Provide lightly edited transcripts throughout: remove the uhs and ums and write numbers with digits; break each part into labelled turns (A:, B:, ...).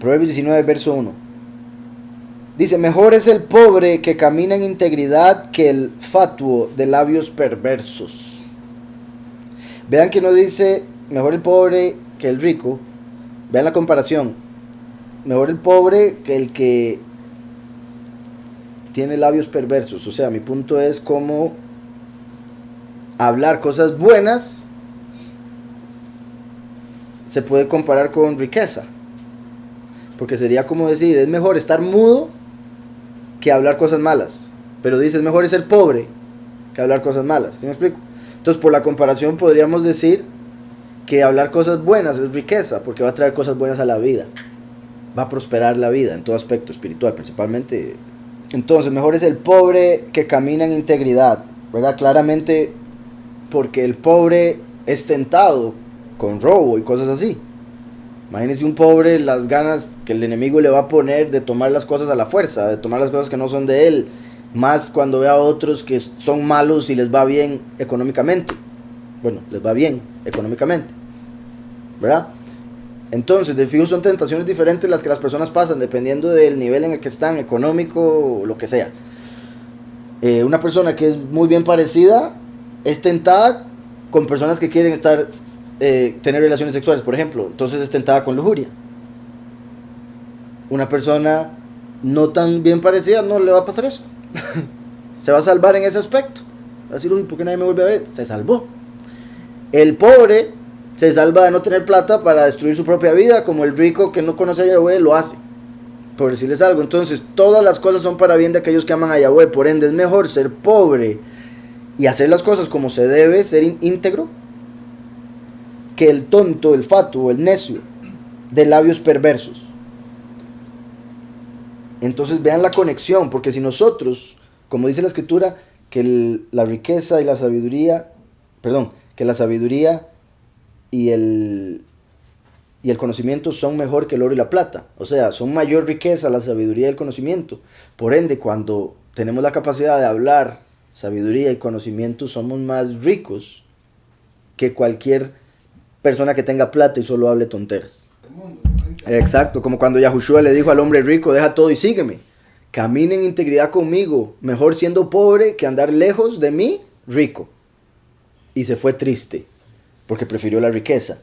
A: Proverbios 19, verso 1. Dice, mejor es el pobre que camina en integridad que el fatuo de labios perversos. Vean que no dice, mejor el pobre que el rico. Vean la comparación. Mejor el pobre que el que tiene labios perversos. O sea, mi punto es cómo hablar cosas buenas se puede comparar con riqueza. Porque sería como decir, es mejor estar mudo que hablar cosas malas. Pero dice, es mejor ser pobre que hablar cosas malas. ¿Sí me explico? Entonces, por la comparación podríamos decir que hablar cosas buenas es riqueza, porque va a traer cosas buenas a la vida. Va a prosperar la vida en todo aspecto espiritual, principalmente. Entonces, mejor es el pobre que camina en integridad, ¿verdad? Claramente, porque el pobre es tentado con robo y cosas así. Imagínense un pobre, las ganas que el enemigo le va a poner de tomar las cosas a la fuerza, de tomar las cosas que no son de él, más cuando ve a otros que son malos y les va bien económicamente. Bueno, les va bien económicamente, ¿verdad? Entonces, de fijo son tentaciones diferentes las que las personas pasan, dependiendo del nivel en el que están, económico o lo que sea. Una persona que es muy bien parecida es tentada con personas que quieren tener relaciones sexuales, por ejemplo. Entonces es tentada con lujuria. Una persona no tan bien parecida no le va a pasar eso. Se va a salvar en ese aspecto. Va a decir, uy, ¿por qué nadie me vuelve a ver? Se salvó. El pobre se salva de no tener plata para destruir su propia vida, como el rico que no conoce a Yahweh lo hace, por decirles algo. Entonces, todas las cosas son para bien de aquellos que aman a Yahweh. Por ende, es mejor ser pobre y hacer las cosas como se debe, ser íntegro, que el tonto, el fatuo, el necio, de labios perversos. Entonces, vean la conexión, porque si nosotros, como dice la escritura, que la riqueza y la sabiduría, que la sabiduría y el conocimiento son mejor que el oro y la plata. O sea, son mayor riqueza la sabiduría y el conocimiento. Por ende, cuando tenemos la capacidad de hablar sabiduría y conocimiento, somos más ricos que cualquier persona que tenga plata y solo hable tonteras. Exacto, como cuando Yahushua le dijo al hombre rico, deja todo y sígueme. Camina en integridad conmigo, mejor siendo pobre que andar lejos de mí, rico. Y se fue triste, porque prefirió la riqueza.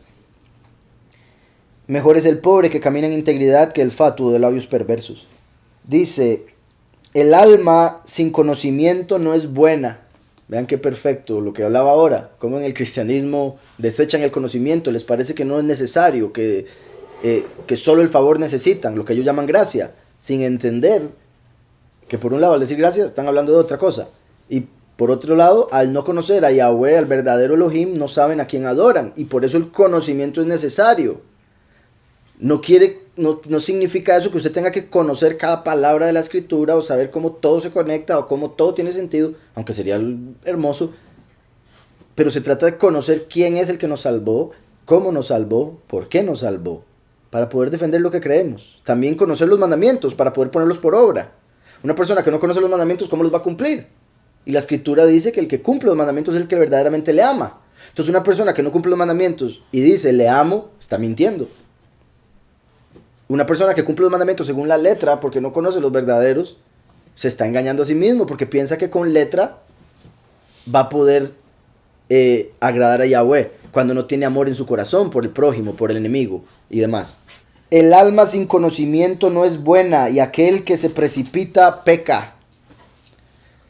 A: Mejor es el pobre que camina en integridad que el fatuo de labios perversos. Dice, el alma sin conocimiento no es buena. Vean qué perfecto lo que hablaba ahora. Como en el cristianismo desechan el conocimiento, les parece que no es necesario, que solo el favor necesitan, lo que ellos llaman gracia, sin entender que por un lado al decir gracia están hablando de otra cosa. Y por otro lado, al no conocer a Yahweh, al verdadero Elohim, no saben a quién adoran. Y por eso el conocimiento es necesario. No significa eso que usted tenga que conocer cada palabra de la escritura o saber cómo todo se conecta o cómo todo tiene sentido, aunque sería hermoso. Pero se trata de conocer quién es el que nos salvó, cómo nos salvó, por qué nos salvó, para poder defender lo que creemos. También conocer los mandamientos para poder ponerlos por obra. Una persona que no conoce los mandamientos, ¿cómo los va a cumplir? Y la escritura dice que el que cumple los mandamientos es el que verdaderamente le ama. Entonces una persona que no cumple los mandamientos y dice le amo, está mintiendo. Una persona que cumple los mandamientos según la letra, porque no conoce los verdaderos, se está engañando a sí mismo, porque piensa que con letra va a poder agradar a Yahweh, cuando no tiene amor en su corazón por el prójimo, por el enemigo y demás. El alma sin conocimiento no es buena, y aquel que se precipita peca.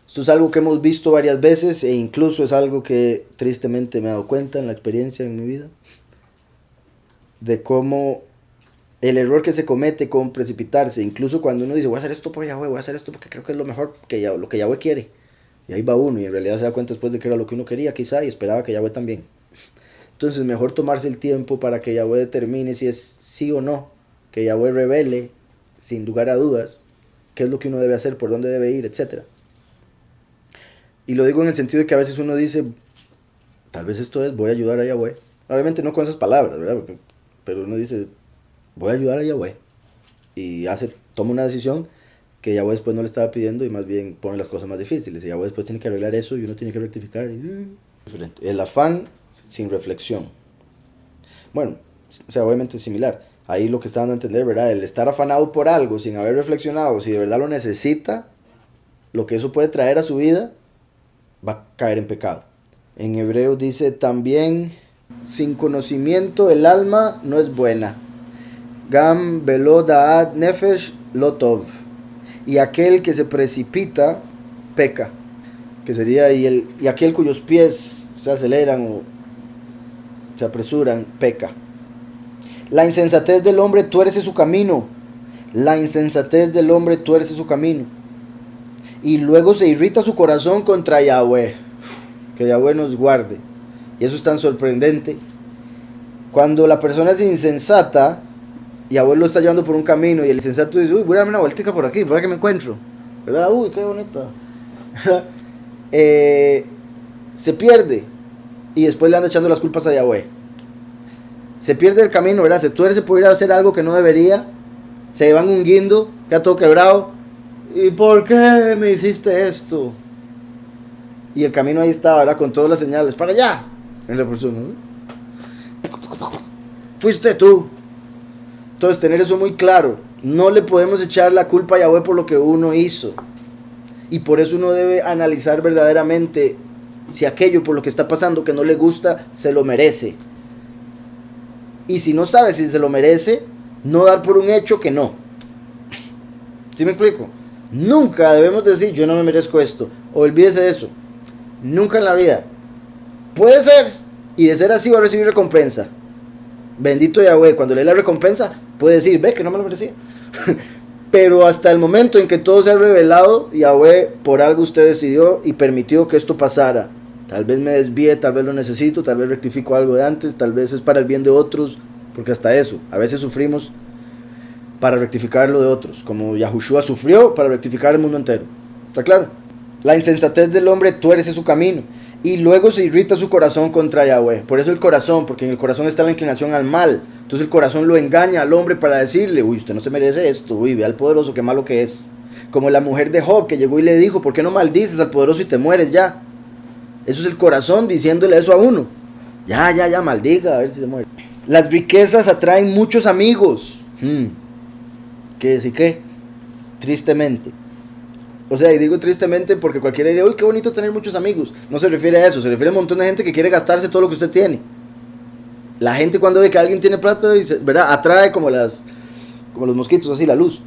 A: Esto es algo que hemos visto varias veces, e incluso es algo que tristemente me he dado cuenta en la experiencia en mi vida, de cómo el error que se comete con precipitarse, incluso cuando uno dice voy a hacer esto por Yahweh, voy a hacer esto porque creo que es lo mejor, lo que Yahweh quiere, y ahí va uno y en realidad se da cuenta después de que era lo que uno quería quizá y esperaba que Yahweh también. Entonces mejor tomarse el tiempo para que Yahweh determine si es sí o no, que Yahweh revele sin lugar a dudas qué es lo que uno debe hacer, por dónde debe ir, etc. Y lo digo en el sentido de que a veces uno dice, tal vez esto es, voy a ayudar a Yahweh. Obviamente no con esas palabras, ¿verdad? Pero uno dice, voy a ayudar a Yahweh. Y toma una decisión que Yahweh después no le estaba pidiendo y más bien pone las cosas más difíciles. Y Yahweh después tiene que arreglar eso y uno tiene que rectificar. El afán sin reflexión. Bueno, o sea, obviamente es similar. ahí lo que está dando a entender, ¿verdad? El estar afanado por algo sin haber reflexionado, si de verdad lo necesita, lo que eso puede traer a su vida, va a caer en pecado. En hebreo dice también, sin conocimiento el alma no es buena. Gam velo da'at nefesh lo tov. Y aquel que se precipita, peca. Que sería, y aquel cuyos pies se aceleran o se apresuran, peca. La insensatez del hombre tuerce su camino. La insensatez del hombre tuerce su camino. Y luego se irrita su corazón contra Yahweh. Que Yahweh nos guarde. Y eso es tan sorprendente. Cuando la persona es insensata, Yahweh lo está llevando por un camino y el insensato dice, uy, voy a darme una vueltica por aquí, para que me encuentro. ¿Verdad? Uy, qué bonito. Se pierde. Y después le anda echando las culpas a Yahweh. Se pierde el camino, ¿verdad? Se tuerce por ir a hacer algo que no debería. Se van un guindo, queda todo quebrado. ¿Y por qué me hiciste esto? Y el camino ahí está, ¿verdad? Con todas las señales. ¡Para allá! En la persona, ¿no? Fuiste tú. Entonces, tener eso muy claro. No le podemos echar la culpa a Yahweh por lo que uno hizo. Y por eso uno debe analizar verdaderamente si aquello por lo que está pasando que no le gusta, se lo merece. Y si no sabe si se lo merece, no dar por un hecho que no. ¿Sí me explico? Nunca debemos decir, yo no me merezco esto. Olvídese de eso. Nunca en la vida. Puede ser. Y de ser así va a recibir recompensa. Bendito Yahweh. Cuando le dé la recompensa, puede decir, ve que no me lo merecía. Pero hasta el momento en que todo se ha revelado, Yahweh, por algo usted decidió y permitió que esto pasara. Tal vez me desvíe, tal vez lo necesito, tal vez rectifico algo de antes, tal vez es para el bien de otros, porque hasta eso, a veces sufrimos para rectificar lo de otros, como Yahushua sufrió para rectificar el mundo entero. ¿Está claro? La insensatez del hombre tuerce su camino y luego se irrita su corazón contra Yahweh. Por eso el corazón, porque en el corazón está la inclinación al mal. Entonces el corazón lo engaña al hombre para decirle, uy, usted no se merece esto, uy, ve al poderoso, qué malo que es. Como la mujer de Job que llegó y le dijo, ¿por qué no maldices al poderoso y te mueres ya? Eso es el corazón diciéndole eso a uno. Ya, maldiga, a ver si se muere. Las riquezas atraen muchos amigos. ¿Qué decir qué? Tristemente. O sea, y digo tristemente porque cualquiera diría, uy, qué bonito tener muchos amigos. No se refiere a eso, se refiere a un montón de gente que quiere gastarse todo lo que usted tiene. La gente cuando ve que alguien tiene plata, ¿verdad? Atrae como los mosquitos, así la luz.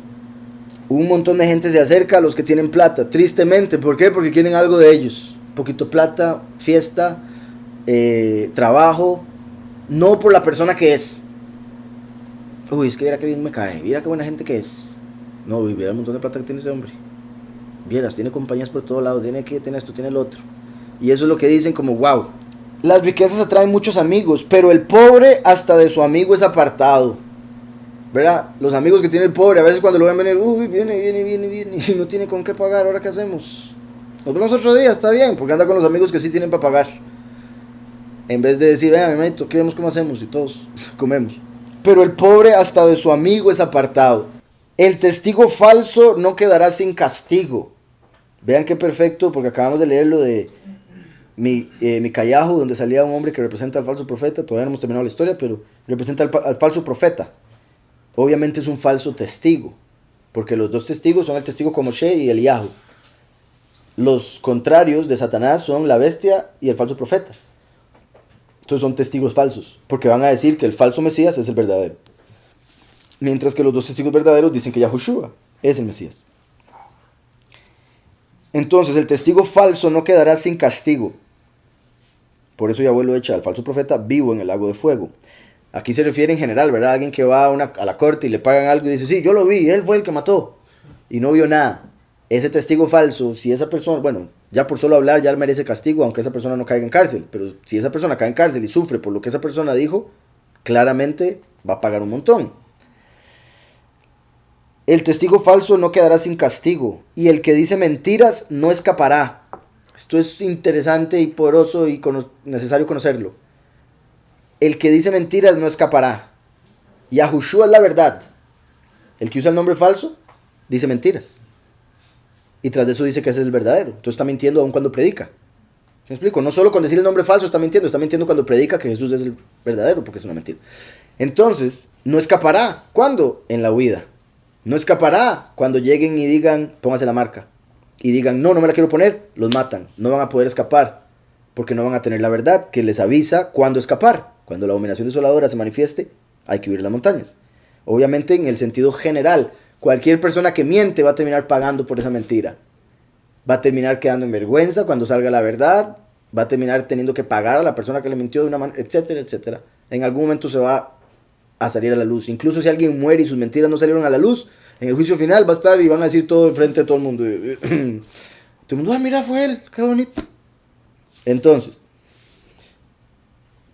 A: Un montón de gente se acerca a los que tienen plata, tristemente. ¿Por qué? Porque quieren algo de ellos. Un poquito plata, fiesta, trabajo, no por la persona que es. Uy, es que viera que bien me cae, viera qué buena gente que es. No, uy, viera el montón de plata que tiene ese hombre. Vieras, tiene compañías por todos lados, tiene aquí, tiene esto, tiene el otro. Y eso es lo que dicen como, wow. Las riquezas atraen muchos amigos, pero el pobre hasta de su amigo es apartado. ¿Verdad? Los amigos que tiene el pobre, a veces cuando lo ven venir, uy, viene, y no tiene con qué pagar, ¿ahora qué hacemos? Nos vemos otro día, está bien, porque anda con los amigos que sí tienen para pagar. En vez de decir, venga, mi hermanito, ¿qué vemos cómo hacemos? Y todos comemos. Pero el pobre hasta de su amigo es apartado. El testigo falso no quedará sin castigo. Vean qué perfecto, porque acabamos de leer lo de Micayahu, donde salía un hombre que representa al falso profeta. Todavía no hemos terminado la historia, pero representa al falso profeta. Obviamente es un falso testigo, porque los dos testigos son el testigo como Moshe y Eliyahu. Los contrarios de Satanás son la bestia y el falso profeta. Entonces son testigos falsos, porque van a decir que el falso Mesías es el verdadero. Mientras que los dos testigos verdaderos dicen que Yahushua es el Mesías. Entonces el testigo falso no quedará sin castigo. Por eso Yahweh lo echa al falso profeta vivo en el lago de fuego. Aquí se refiere en general, ¿verdad? Alguien que va a la corte y le pagan algo y dice, sí, yo lo vi, él fue el que mató. Y no vio nada. Ese testigo falso, si esa persona, bueno, ya por solo hablar ya merece castigo, aunque esa persona no caiga en cárcel. Pero si esa persona cae en cárcel y sufre por lo que esa persona dijo, claramente va a pagar un montón. El testigo falso no quedará sin castigo, y el que dice mentiras no escapará. Esto es interesante y poderoso y necesario conocerlo. El que dice mentiras no escapará. Yahushua es la verdad. El que usa el nombre falso dice mentiras. Y tras de eso dice que ese es el verdadero. Entonces está mintiendo aun cuando predica. ¿Me explico? No solo con decir el nombre falso está mintiendo cuando predica que Jesús es el verdadero, porque es una mentira. Entonces, no escapará. ¿Cuándo? En la huida. No escapará cuando lleguen y digan, póngase la marca. Y digan, no me la quiero poner, los matan. No van a poder escapar, porque no van a tener la verdad que les avisa cuándo escapar. Cuando la abominación desoladora se manifieste, hay que huir de las montañas. Obviamente, en el sentido general, cualquier persona que miente va a terminar pagando por esa mentira. Va a terminar quedando en vergüenza cuando salga la verdad. Va a terminar teniendo que pagar a la persona que le mintió de una manera, etcétera, etcétera. En algún momento se va a salir a la luz. Incluso si alguien muere y sus mentiras no salieron a la luz, en el juicio final va a estar y van a decir todo enfrente de todo el mundo. Todo el mundo, mira, fue él, qué bonito. Entonces,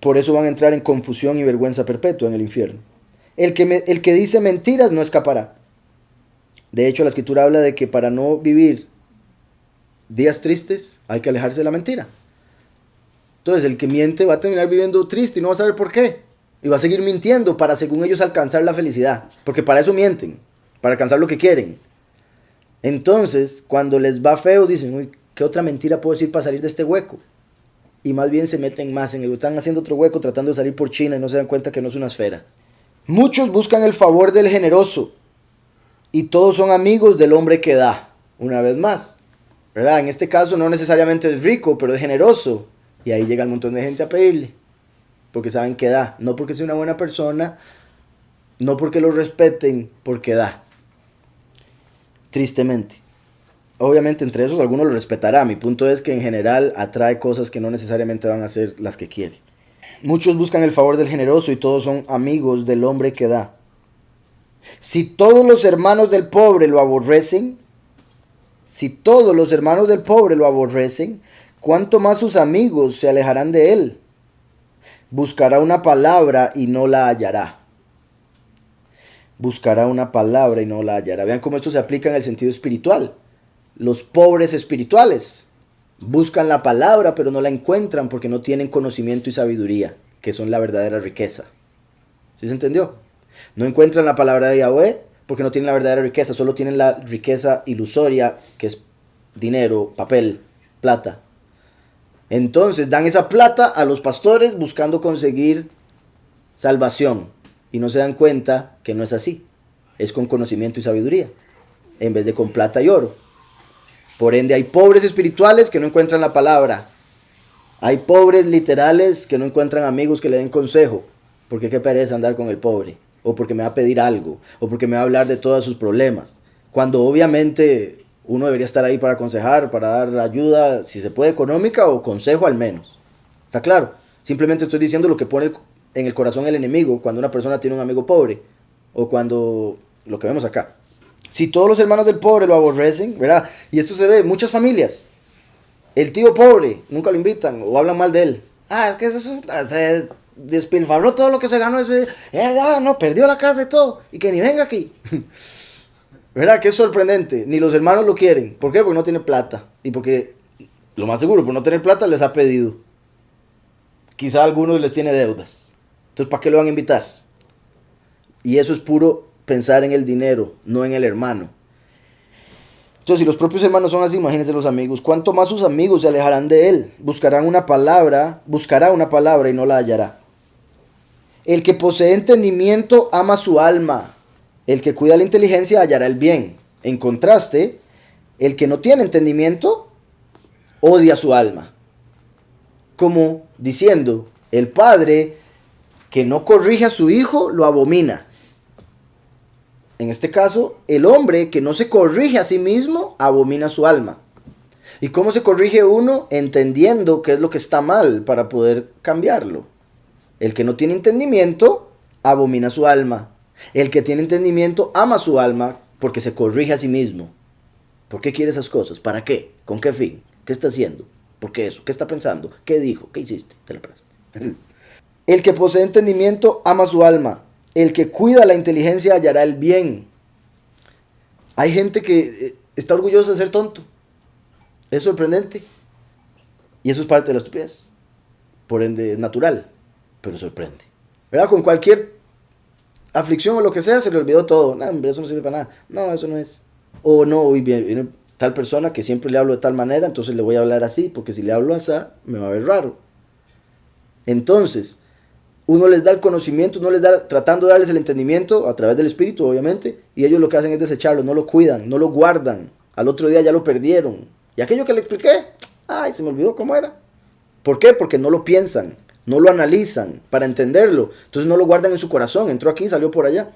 A: por eso van a entrar en confusión y vergüenza perpetua en el infierno. El que dice mentiras no escapará. De hecho, la escritura habla de que para no vivir días tristes hay que alejarse de la mentira. Entonces, el que miente va a terminar viviendo triste y no va a saber por qué. Y va a seguir mintiendo para, según ellos, alcanzar la felicidad. Porque para eso mienten, para alcanzar lo que quieren. Entonces, cuando les va feo, dicen, uy, ¿qué otra mentira puedo decir para salir de este hueco? Y más bien se meten más en él. Están haciendo otro hueco tratando de salir por China y no se dan cuenta que no es una esfera. Muchos buscan el favor del generoso y todos son amigos del hombre que da. Una vez más, ¿verdad? En este caso no necesariamente es rico, pero es generoso. Y ahí llega un montón de gente a pedirle. Porque saben que da. No porque sea una buena persona, no porque lo respeten, porque da. Tristemente. Obviamente entre esos algunos lo respetará. Mi punto es que en general atrae cosas que no necesariamente van a ser las que quiere. Muchos buscan el favor del generoso y todos son amigos del hombre que da. Si todos los hermanos del pobre lo aborrecen, ¿cuánto más sus amigos se alejarán de él? Buscará una palabra y no la hallará. Vean cómo esto se aplica en el sentido espiritual. Los pobres espirituales buscan la palabra pero no la encuentran porque no tienen conocimiento y sabiduría, que son la verdadera riqueza. ¿Sí se entendió? No encuentran la palabra de Yahweh porque no tienen la verdadera riqueza, solo tienen la riqueza ilusoria, que es dinero, papel, plata. Entonces dan esa plata a los pastores buscando conseguir salvación y no se dan cuenta que no es así. Es con conocimiento y sabiduría en vez de con plata y oro. Por ende hay pobres espirituales que no encuentran la palabra. Hay pobres literales que no encuentran amigos que le den consejo. Porque qué pereza andar con el pobre. O porque me va a pedir algo. O porque me va a hablar de todos sus problemas. Cuando obviamente uno debería estar ahí para aconsejar, para dar ayuda, si se puede económica o consejo al menos. ¿Está claro? Simplemente estoy diciendo lo que pone en el corazón el enemigo cuando una persona tiene un amigo pobre. O cuando lo que vemos acá. Si todos los hermanos del pobre lo aborrecen, ¿verdad? Y esto se ve en muchas familias. El tío pobre, nunca lo invitan o hablan mal de él. Es que eso se despilfarró todo lo que se ganó ese. Perdió la casa y todo. Y que ni venga aquí. ¿Verdad? Que es sorprendente. Ni los hermanos lo quieren. ¿Por qué? Porque no tiene plata. Y porque, lo más seguro, por no tener plata les ha pedido. Quizá a algunos les tiene deudas. Entonces, ¿para qué lo van a invitar? Y eso es puro pensar en el dinero, no en el hermano. Entonces, si los propios hermanos son así, imagínense los amigos. Cuánto más sus amigos se alejarán de él. Buscará una palabra y no la hallará. El que posee entendimiento ama su alma. El que cuida la inteligencia hallará el bien. En contraste, el que no tiene entendimiento odia su alma. Como diciendo, el padre que no corrige a su hijo lo abomina. En este caso, el hombre que no se corrige a sí mismo abomina su alma. ¿Y cómo se corrige uno? Entendiendo qué es lo que está mal para poder cambiarlo. El que no tiene entendimiento abomina su alma. El que tiene entendimiento ama su alma porque se corrige a sí mismo. ¿Por qué quiere esas cosas? ¿Para qué? ¿Con qué fin? ¿Qué está haciendo? ¿Por qué eso? ¿Qué está pensando? ¿Qué dijo? ¿Qué hiciste? Te la pasaste. El que posee entendimiento ama su alma. El que cuida la inteligencia hallará el bien. Hay gente que está orgullosa de ser tonto. Es sorprendente. Y eso es parte de la estupidez. Por ende es natural, pero sorprende. ¿Verdad? Con cualquier aflicción o lo que sea se le olvidó todo. No, hombre, eso no sirve para nada. No, eso no es. O no, hoy viene tal persona que siempre le hablo de tal manera, entonces le voy a hablar así, porque si le hablo así, me va a ver raro. Entonces, Uno les da el conocimiento, uno les da, tratando de darles el entendimiento a través del espíritu, obviamente, y ellos lo que hacen es desecharlo, no lo cuidan, no lo guardan. Al otro día ya lo perdieron. Y aquello que le expliqué, ay, se me olvidó cómo era. ¿Por qué? Porque no lo piensan, no lo analizan para entenderlo. Entonces no lo guardan en su corazón, entró aquí, salió por allá.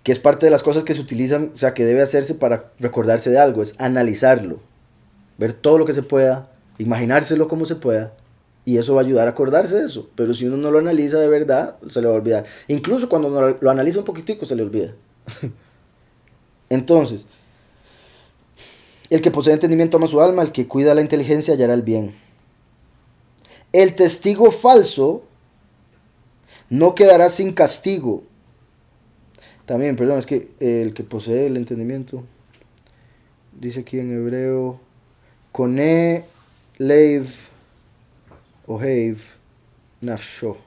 A: Que es parte de las cosas que se utilizan, o sea, que debe hacerse para recordarse de algo, es analizarlo, ver todo lo que se pueda, imaginárselo como se pueda, y eso va a ayudar a acordarse de eso. Pero si uno no lo analiza de verdad, se le va a olvidar. Incluso cuando uno lo analiza un poquitico, se le olvida. Entonces, el que posee entendimiento ama su alma, el que cuida la inteligencia hallará el bien. El testigo falso no quedará sin castigo. También, perdón, es que el que posee el entendimiento, dice aquí en hebreo, Kone Leiv o Heiv Nafsho.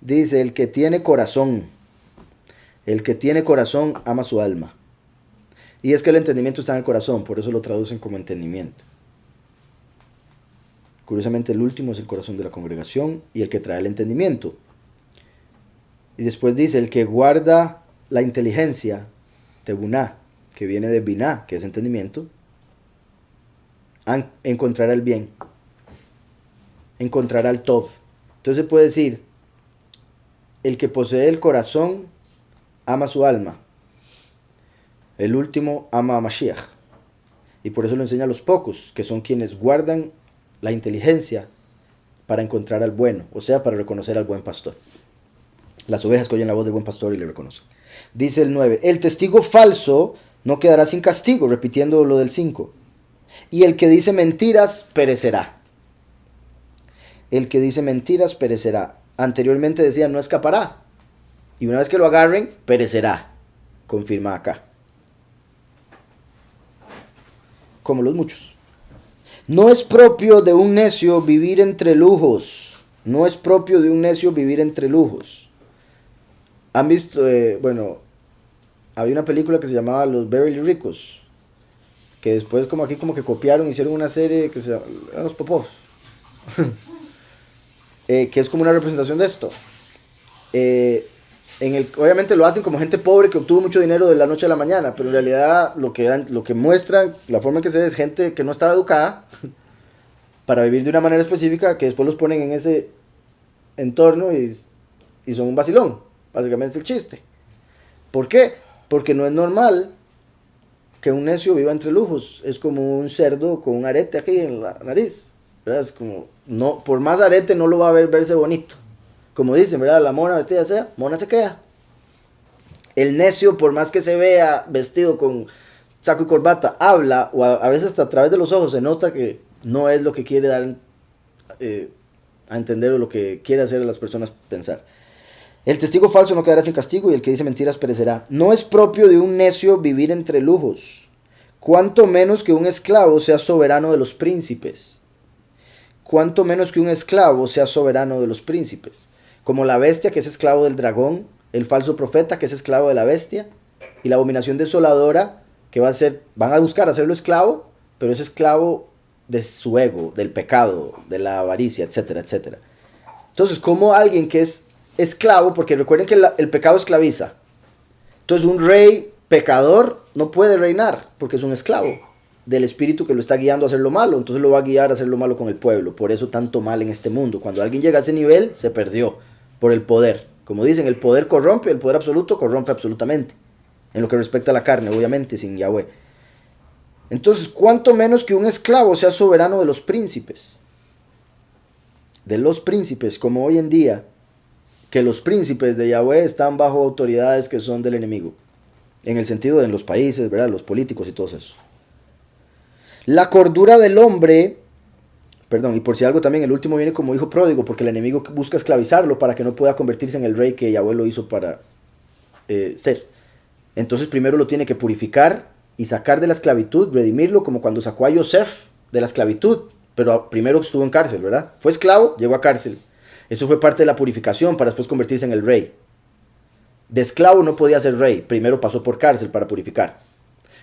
A: Dice, el que tiene corazón ama su alma. Y es que el entendimiento está en el corazón, por eso lo traducen como entendimiento. Curiosamente el último es el corazón de la congregación y el que trae el entendimiento. Y después dice, el que guarda la inteligencia, Tebuná, que viene de Biná, que es entendimiento, encontrará el bien, encontrará el Tov. Entonces se puede decir, el que posee el corazón ama su alma. El último ama a Mashiach. Y por eso lo enseña a los pocos, que son quienes guardan la inteligencia para encontrar al bueno, o sea, para reconocer al buen pastor. Las ovejas que oyen la voz del buen pastor y le reconocen. Dice el 9, el testigo falso no quedará sin castigo, repitiendo lo del 5. Y el que dice mentiras perecerá. El que dice mentiras perecerá. Anteriormente decía no escapará. Y una vez que lo agarren, perecerá. Confirma acá. Como los muchos. No es propio de un necio vivir entre lujos. No es propio de un necio vivir entre lujos. Han visto, había una película que se llamaba Los Beverly Ricos, que después como aquí como que copiaron, hicieron una serie que se llama Los Popov, que es como una representación de esto. Obviamente lo hacen como gente pobre que obtuvo mucho dinero de la noche a la mañana, pero en realidad lo que muestra, la forma en que se ve es gente que no estaba educada para vivir de una manera específica, que después los ponen en ese entorno y son un vacilón, básicamente el chiste. ¿Por qué? Porque no es normal que un necio viva entre lujos. Es como un cerdo con un arete aquí en la nariz, ¿verdad? Es como, no, por más arete no lo va a verse bonito. Como dicen, ¿verdad? La mona vestida sea, mona se queda. El necio, por más que se vea vestido con saco y corbata, habla, o a veces hasta a través de los ojos se nota que no es lo que quiere dar a entender o lo que quiere hacer a las personas pensar. El testigo falso no quedará sin castigo y el que dice mentiras perecerá. No es propio de un necio vivir entre lujos, cuanto menos que un esclavo sea soberano de los príncipes. Cuanto menos que un esclavo sea soberano de los príncipes. Como la bestia, que es esclavo del dragón, el falso profeta, que es esclavo de la bestia, y la abominación desoladora, que van a buscar hacerlo esclavo, pero es esclavo de su ego, del pecado, de la avaricia, etcétera, etcétera. Entonces, como alguien que es esclavo, porque recuerden que el pecado esclaviza. Entonces, un rey pecador no puede reinar, porque es un esclavo del espíritu que lo está guiando a hacer lo malo. Entonces lo va a guiar a hacer lo malo con el pueblo. Por eso tanto mal en este mundo. Cuando alguien llega a ese nivel, se perdió por el poder. Como dicen, el poder corrompe, el poder absoluto corrompe absolutamente. En lo que respecta a la carne, obviamente, sin Yahweh. Entonces, cuánto menos que un esclavo sea soberano de los príncipes. De los príncipes, como hoy en día, que los príncipes de Yahweh están bajo autoridades que son del enemigo. En el sentido de en los países, ¿verdad? Los políticos y todo eso. La cordura del hombre, y por si algo también, el último viene como hijo pródigo, porque el enemigo busca esclavizarlo para que no pueda convertirse en el rey que Yahweh lo hizo para ser. Entonces primero lo tiene que purificar y sacar de la esclavitud, redimirlo, como cuando sacó a Yosef de la esclavitud, pero primero estuvo en cárcel, ¿verdad? Fue esclavo, llegó a cárcel. Eso fue parte de la purificación para después convertirse en el rey. De esclavo no podía ser rey, primero pasó por cárcel para purificar.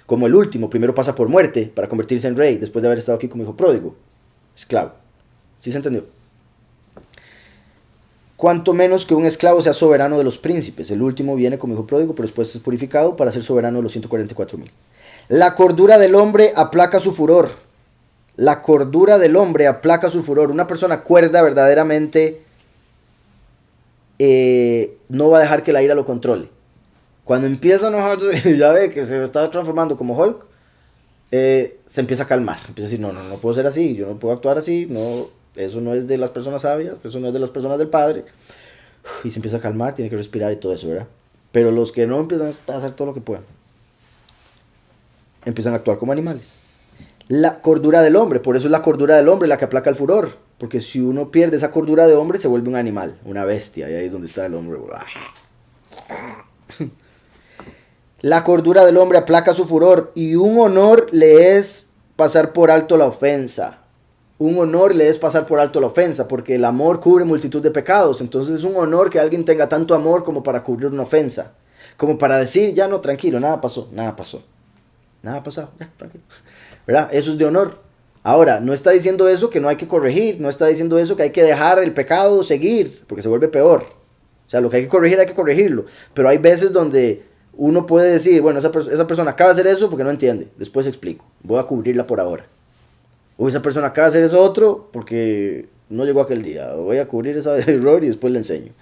A: Como el último, primero pasa por muerte para convertirse en rey, después de haber estado aquí como hijo pródigo. Esclavo. ¿Sí se entendió? cuanto menos que un esclavo sea soberano de los príncipes. El último viene como hijo pródigo, pero después es purificado para ser soberano de los 144,000. La cordura del hombre aplaca su furor. La cordura del hombre aplaca su furor. Una persona cuerda verdaderamente no va a dejar que la ira lo controle. Cuando empieza a enojarse, ya ve que se está transformando como Hulk, se empieza a calmar. Empieza a decir, no puedo ser así, yo no puedo actuar así, no, eso no es de las personas sabias, eso no es de las personas del Padre. Y se empieza a calmar, tiene que respirar y todo eso, ¿verdad? Pero los que no empiezan a hacer todo lo que puedan, empiezan a actuar como animales. La cordura del hombre, por eso es la cordura del hombre la que aplaca el furor. Porque si uno pierde esa cordura de hombre, se vuelve un animal, una bestia, y ahí es donde está el hombre. La cordura del hombre aplaca su furor, y un honor le es pasar por alto la ofensa. Un honor le es pasar por alto la ofensa, porque el amor cubre multitud de pecados. Entonces es un honor que alguien tenga tanto amor como para cubrir una ofensa. Como para decir, ya no, tranquilo, nada pasó. Nada ha pasado, ya, tranquilo. ¿Verdad? Eso es de honor. Ahora, no está diciendo eso que no hay que corregir, no está diciendo eso que hay que dejar el pecado seguir, porque se vuelve peor. O sea, lo que hay que corregirlo. Pero hay veces donde uno puede decir, bueno, esa persona acaba de hacer eso porque no entiende. Después explico, voy a cubrirla por ahora. O esa persona acaba de hacer eso otro porque no llegó aquel día. Voy a cubrir ese error y después le enseño.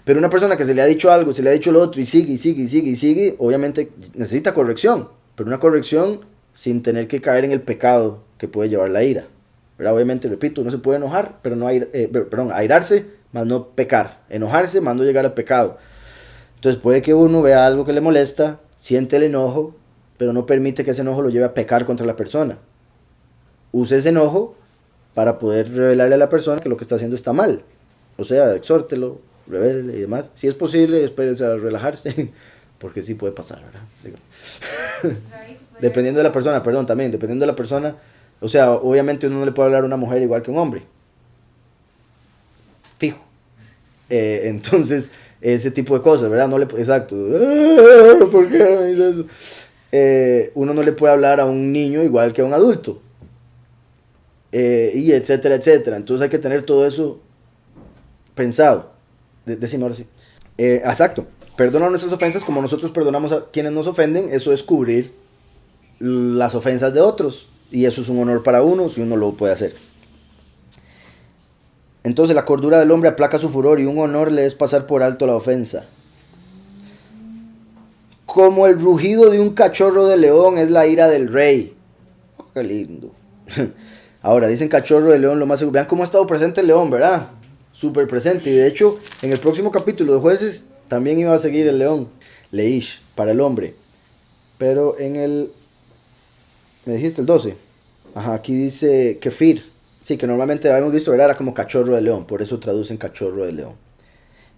A: Pero una persona que se le ha dicho algo, se le ha dicho lo otro y sigue, obviamente necesita corrección. Pero una corrección sin tener que caer en el pecado que puede llevar la ira. ¿Verdad? Obviamente, repito, uno se puede enojar, pero no airarse, más no pecar. Enojarse, más no llegar al pecado. Entonces puede que uno vea algo que le molesta, siente el enojo, pero no permite que ese enojo lo lleve a pecar contra la persona. Use ese enojo para poder revelarle a la persona que lo que está haciendo está mal. O sea, exhórtelo, revélele y demás. Si es posible, espérese a relajarse, porque sí puede pasar, ¿verdad? Dependiendo de la persona, dependiendo de la persona. O sea, obviamente uno no le puede hablar a una mujer igual que a un hombre. Fijo. Entonces, ese tipo de cosas, ¿verdad? Exacto. ¿Por qué me dice eso? Uno no le puede hablar a un niño igual que a un adulto. Y etcétera, etcétera. Entonces hay que tener todo eso pensado. Decime ahora sí. Exacto. Perdona nuestras ofensas como nosotros perdonamos a quienes nos ofenden. Eso es cubrir las ofensas de otros. Y eso es un honor para uno si uno lo puede hacer. Entonces la cordura del hombre aplaca su furor y un honor le es pasar por alto la ofensa. Como el rugido de un cachorro de león es la ira del rey. Oh, qué lindo. Ahora dicen cachorro de león lo más seguro. Vean cómo ha estado presente el león, ¿verdad? Súper presente. Y de hecho en el próximo capítulo de Jueces también iba a seguir el león. Leish, para el hombre. Pero en el... ¿Me dijiste el 12? Ajá, aquí dice kefir. Sí, que normalmente habíamos visto, ¿verdad? Era como cachorro de león, por eso traducen cachorro de león.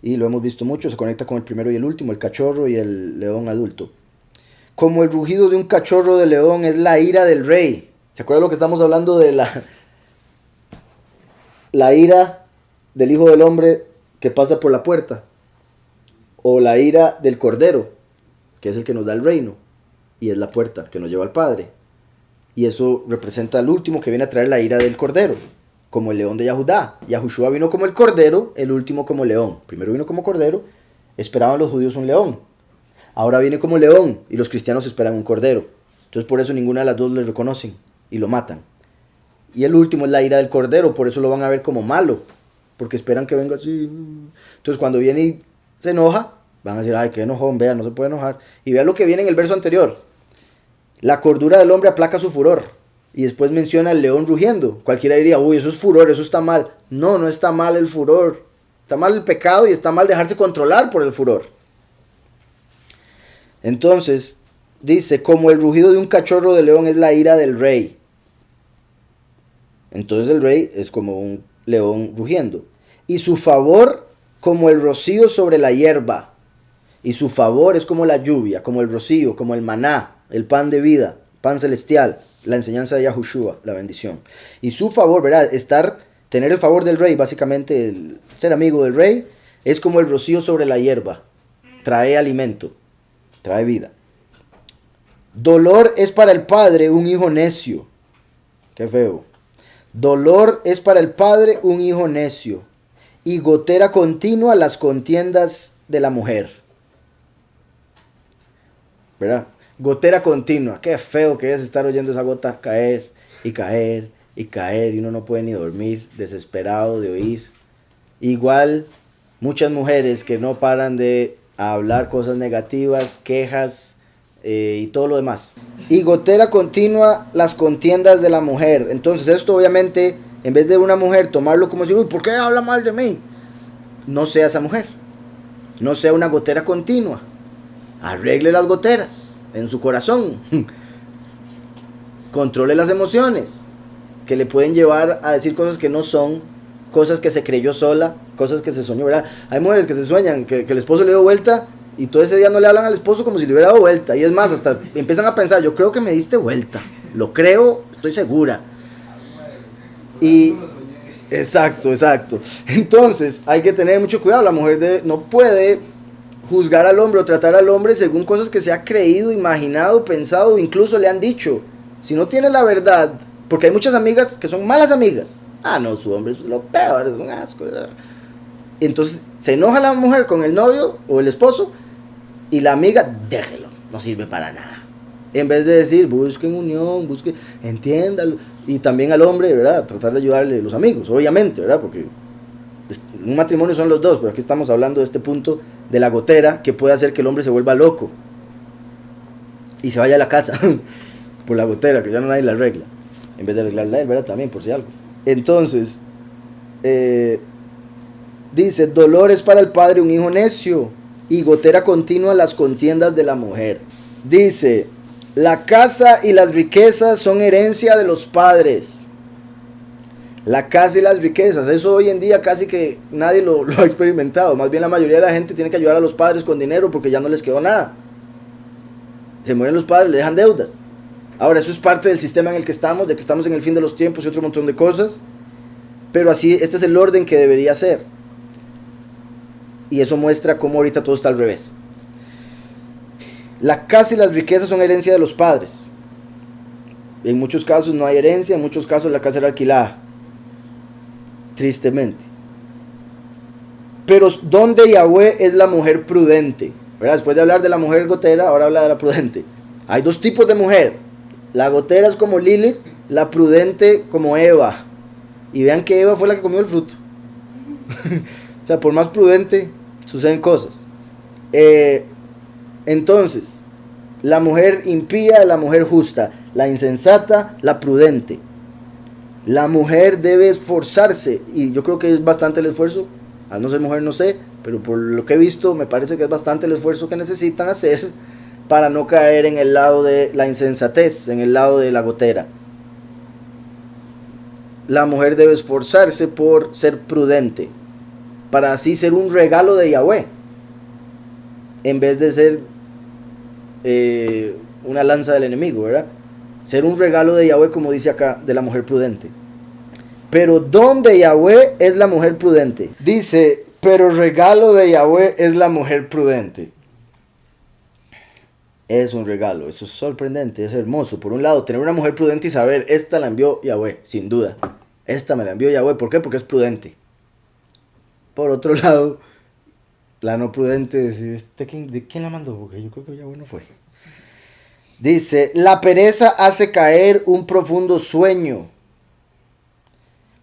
A: Y lo hemos visto mucho, se conecta con el primero y el último, el cachorro y el león adulto. Como el rugido de un cachorro de león es la ira del rey. ¿Se acuerdan lo que estamos hablando de la ira del Hijo del Hombre que pasa por la puerta? O la ira del Cordero, que es el que nos da el reino, y es la puerta que nos lleva al Padre. Y eso representa al último que viene a traer la ira del Cordero, como el león de Yahudá. Yahushua vino como el Cordero, el último como león. Primero vino como Cordero, esperaban los judíos un león. Ahora viene como león y los cristianos esperan un Cordero. Entonces por eso ninguna de las dos le reconocen y lo matan. Y el último es la ira del Cordero, por eso lo van a ver como malo, porque esperan que venga así. Entonces cuando viene y se enoja, van a decir, ay, qué enojón, vea, no se puede enojar. Y vea lo que viene en el verso anterior. La cordura del hombre aplaca su furor. Y después menciona el león rugiendo. Cualquiera diría, uy, eso es furor, eso está mal. No, no está mal el furor. Está mal el pecado y está mal dejarse controlar por el furor. Entonces, dice, como el rugido de un cachorro de león es la ira del rey. Entonces el rey es como un león rugiendo. Y su favor como el rocío sobre la hierba. Y su favor es como la lluvia, como el rocío, como el maná, el pan de vida, pan celestial, la enseñanza de Yahushua, la bendición. Y su favor, ¿verdad? Tener el favor del rey, básicamente ser amigo del rey, es como el rocío sobre la hierba. Trae alimento, trae vida. Dolor es para el padre un hijo necio. Qué feo. Dolor es para el padre un hijo necio. y gotera continua las contiendas de la mujer. ¿Verdad? Gotera continua. Qué feo que es estar oyendo esa gota caer y caer y caer y uno no puede ni dormir, desesperado de oír. Igual muchas mujeres que no paran de hablar cosas negativas, quejas y todo lo demás. Y gotera continua las contiendas de la mujer. Entonces esto obviamente, en vez de una mujer tomarlo como si, uy, ¿por qué habla mal de mí? No sea esa mujer. No sea una gotera continua. Arregle las goteras en su corazón. Controle las emociones que le pueden llevar a decir cosas que no son, cosas que se creyó sola, cosas que se soñó, ¿verdad? Hay mujeres que se sueñan que el esposo le dio vuelta y todo ese día no le hablan al esposo como si le hubiera dado vuelta. Y es más, hasta empiezan a pensar, yo creo que me diste vuelta. Lo creo, estoy segura. Y exacto. Entonces hay que tener mucho cuidado. La mujer no puede juzgar al hombre o tratar al hombre según cosas que se ha creído, imaginado, pensado, incluso le han dicho. Si no tiene la verdad, porque hay muchas amigas que son malas amigas. Ah, no, su hombre es lo peor, es un asco. Entonces se enoja la mujer con el novio o el esposo y la amiga, déjelo, no sirve para nada. En vez de decir, busquen unión, entiéndalo. Y también al hombre, ¿verdad? Tratar de ayudarle los amigos, obviamente, ¿verdad? Porque un matrimonio son los dos, pero aquí estamos hablando de este punto de la gotera que puede hacer que el hombre se vuelva loco y se vaya a la casa por la gotera, que ya no nadie la arregla, en vez de arreglarla él, ¿verdad? También, por si algo. Entonces, dice, dolor es para el padre un hijo necio, y gotera continua las contiendas de la mujer. Dice, la casa y las riquezas son herencia de los padres. La casa y las riquezas, eso hoy en día casi que nadie lo ha experimentado. Más bien la mayoría de la gente tiene que ayudar a los padres con dinero porque ya no les quedó nada. Se mueren los padres, le dejan deudas. Ahora, eso es parte del sistema en el que estamos, de que estamos en el fin de los tiempos y otro montón de cosas. Pero así, este es el orden que debería ser. Y eso muestra cómo ahorita todo está al revés. La casa y las riquezas son herencia de los padres. En muchos casos no hay herencia, en muchos casos la casa era alquilada. Tristemente. Pero donde Yahweh es la mujer prudente, ¿verdad? Después de hablar de la mujer gotera, ahora habla de la prudente. Hay dos tipos de mujer. La gotera es como Lilith, la prudente como Eva. Y vean que Eva fue la que comió el fruto. O sea, por más prudente suceden cosas. Entonces, la mujer impía, la mujer justa, la insensata, la prudente. La mujer debe esforzarse, y yo creo que es bastante el esfuerzo. Al no ser mujer no sé, pero por lo que he visto me parece que es bastante el esfuerzo que necesitan hacer para no caer en el lado de la insensatez, en el lado de la gotera. La mujer debe esforzarse por ser prudente, para así ser un regalo de Yahweh, en vez de ser una lanza del enemigo, ¿verdad? Ser un regalo de Yahweh, como dice acá, de la mujer prudente. Pero don de Yahweh es la mujer prudente. Dice, pero regalo de Yahweh es la mujer prudente. Es un regalo, eso es sorprendente, es hermoso. Por un lado, tener una mujer prudente y saber, esta la envió Yahweh, sin duda. Esta me la envió Yahweh, ¿por qué? Porque es prudente. Por otro lado, la no prudente, ¿de quién la mandó? Porque yo creo que Yahweh no fue. Dice, la pereza hace caer un profundo sueño.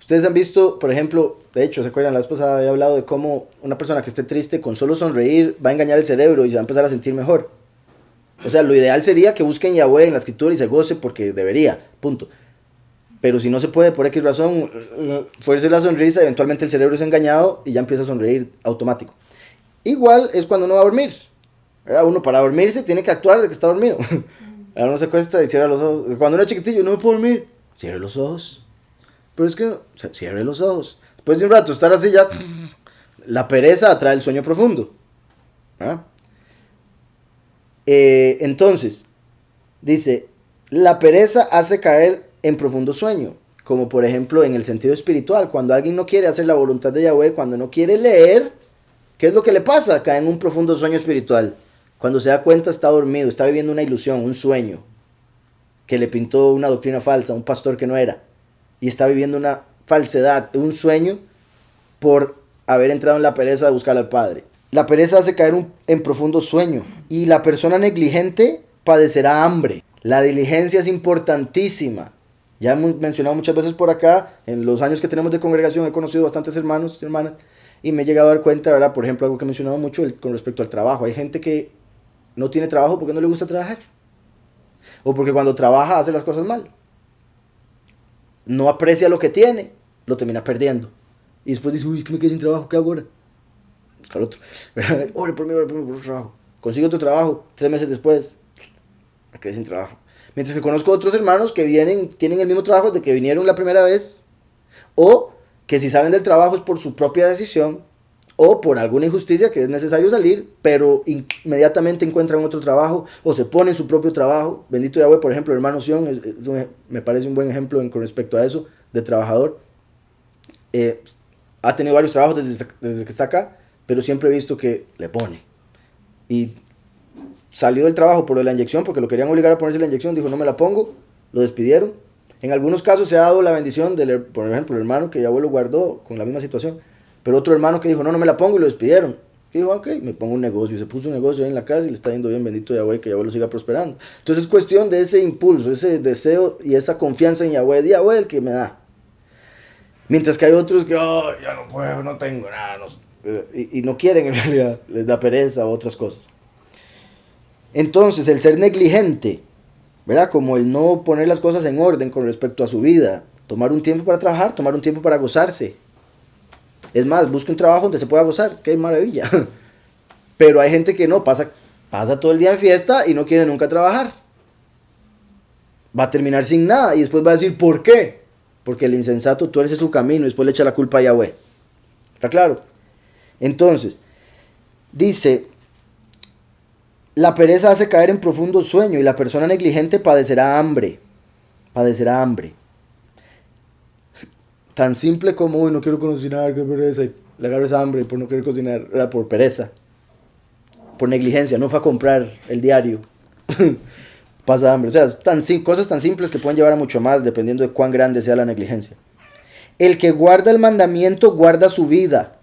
A: Ustedes han visto, por ejemplo, de hecho, ¿se acuerdan? La vez pasada había hablado de cómo una persona que esté triste con solo sonreír va a engañar el cerebro y se va a empezar a sentir mejor. O sea, lo ideal sería que busquen Yahweh en la escritura y se goce porque debería, punto. Pero si no se puede, por X razón, fuerce la sonrisa, eventualmente el cerebro es engañado y ya empieza a sonreír automático. Igual es cuando uno va a dormir. ¿Verdad? Uno para dormirse tiene que actuar de que está dormido. Ahora uno se acuesta y cierra los ojos. Cuando uno es chiquitillo, no me puedo dormir. Cierre los ojos. Pero es que no, o sea, cierre los ojos. Después de un rato estar así ya, la pereza atrae el sueño profundo. ¿Ah? Entonces, dice, la pereza hace caer en profundo sueño. Como por ejemplo en el sentido espiritual. Cuando alguien no quiere hacer la voluntad de Yahweh, cuando no quiere leer, ¿qué es lo que le pasa? Cae en un profundo sueño espiritual. Cuando se da cuenta está dormido, está viviendo una ilusión, un sueño. Que le pintó una doctrina falsa, un pastor que no era. Y está viviendo una falsedad, un sueño por haber entrado en la pereza de buscar al Padre. La pereza hace caer en profundo sueño y la persona negligente padecerá hambre. La diligencia es importantísima. Ya hemos mencionado muchas veces por acá, en los años que tenemos de congregación he conocido bastantes hermanos y hermanas y me he llegado a dar cuenta, ¿verdad? Por ejemplo, algo que he mencionado mucho con respecto al trabajo. Hay gente que no tiene trabajo porque no le gusta trabajar. O porque cuando trabaja hace las cosas mal. No aprecia lo que tiene, lo termina perdiendo. Y después dice, uy, es que me quedé sin trabajo, ¿qué hago ahora? Buscar otro. Ore por mí, por otro trabajo. Consigue otro trabajo, 3 meses después, me quedé sin trabajo. Mientras que conozco otros hermanos que tienen el mismo trabajo de que vinieron la primera vez, o que si salen del trabajo es por su propia decisión, o por alguna injusticia que es necesario salir, pero inmediatamente encuentran otro trabajo, o se ponen su propio trabajo. Bendito Yahweh, por ejemplo, el hermano Sion, me parece un buen ejemplo con respecto a eso, de trabajador. Ha tenido varios trabajos desde que está acá, pero siempre he visto que le pone. Y salió del trabajo por la inyección, porque lo querían obligar a ponerse la inyección, dijo no me la pongo, lo despidieron. En algunos casos se ha dado la bendición, por ejemplo, el hermano que Yahweh lo guardó con la misma situación, pero otro hermano que dijo no me la pongo y lo despidieron. Y dijo ok, me pongo un negocio, y se puso un negocio ahí en la casa y le está yendo bien, bendito Yahweh, que Yahweh lo siga prosperando. Entonces es cuestión de ese impulso, ese deseo y esa confianza en Yahweh, Yahweh el que me da. Mientras que hay otros que, oh, ya no puedo, no tengo nada, y no quieren en realidad, les da pereza o otras cosas. Entonces, el ser negligente, ¿verdad? Como el no poner las cosas en orden con respecto a su vida, tomar un tiempo para trabajar, tomar un tiempo para gozarse. Es más, busca un trabajo donde se pueda gozar, qué maravilla. Pero hay gente que no, pasa todo el día en fiesta y no quiere nunca trabajar. Va a terminar sin nada y después va a decir, ¿por qué? Porque el insensato tuerce su camino y después le echa la culpa a Yahweh. ¿Está claro? Entonces, dice, la pereza hace caer en profundo sueño y la persona negligente padecerá hambre. Padecerá hambre. Tan simple como, uy, no quiero cocinar, qué pereza. Y le agarras hambre por no querer cocinar, por pereza. Por negligencia, no fue a comprar el diario. Pasa hambre. O sea, cosas tan simples que pueden llevar a mucho más dependiendo de cuán grande sea la negligencia. El que guarda el mandamiento guarda su vida.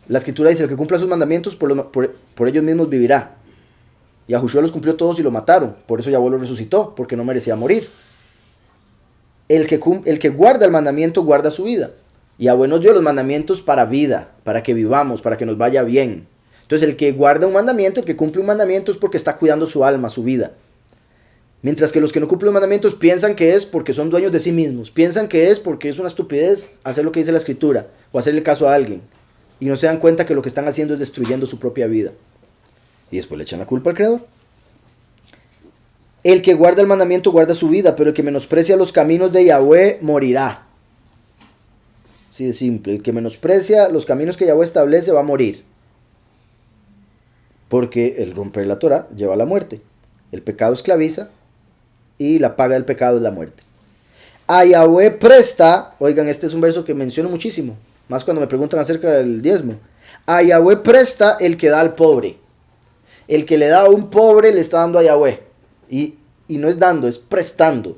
A: La escritura dice, el que cumpla sus mandamientos por ellos mismos vivirá. Y Yahushua los cumplió todos y lo mataron. Por eso Yahweh lo resucitó, porque no merecía morir. El que guarda el mandamiento guarda su vida. Yahweh nos dio los mandamientos para vida, para que vivamos, para que nos vaya bien. Entonces el que guarda un mandamiento, el que cumple un mandamiento es porque está cuidando su alma, su vida. Mientras que los que no cumplen los mandamientos piensan que es porque son dueños de sí mismos. Piensan que es porque es una estupidez hacer lo que dice la escritura o hacerle caso a alguien. Y no se dan cuenta que lo que están haciendo es destruyendo su propia vida. Y después le echan la culpa al Creador. El que guarda el mandamiento guarda su vida, pero el que menosprecia los caminos de Yahweh morirá. Así de simple. El que menosprecia los caminos que Yahweh establece va a morir. Porque el romper la Torah lleva a la muerte. El pecado esclaviza y la paga del pecado es la muerte. A Yahweh presta, oigan, este es un verso que menciono muchísimo, más cuando me preguntan acerca del diezmo. A Yahweh presta el que da al pobre. El que le da a un pobre le está dando a Yahweh. Y no es dando, es prestando.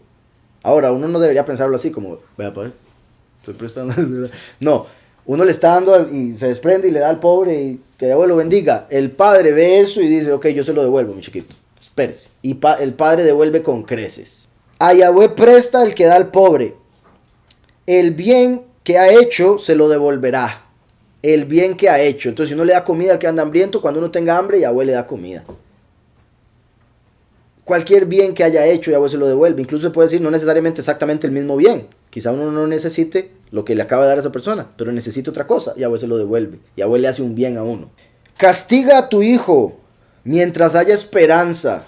A: Ahora, uno no debería pensarlo así como, vea, padre, estoy prestando. No, uno le está dando y se desprende y le da al pobre y que Yahweh lo bendiga. El padre ve eso y dice, ok, yo se lo devuelvo, mi chiquito. Espérese. Y el padre devuelve con creces. A Yahweh presta el que da al pobre. El bien que ha hecho se lo devolverá. El bien que ha hecho. Entonces, si uno le da comida al que anda hambriento, cuando uno tenga hambre, Yahweh le da comida. Cualquier bien que haya hecho, Yahweh se lo devuelve. Incluso se puede decir, no necesariamente exactamente el mismo bien. Quizá uno no necesite lo que le acaba de dar a esa persona, pero necesita otra cosa, Yahweh se lo devuelve. Yahweh le hace un bien a uno. Castiga a tu hijo mientras haya esperanza.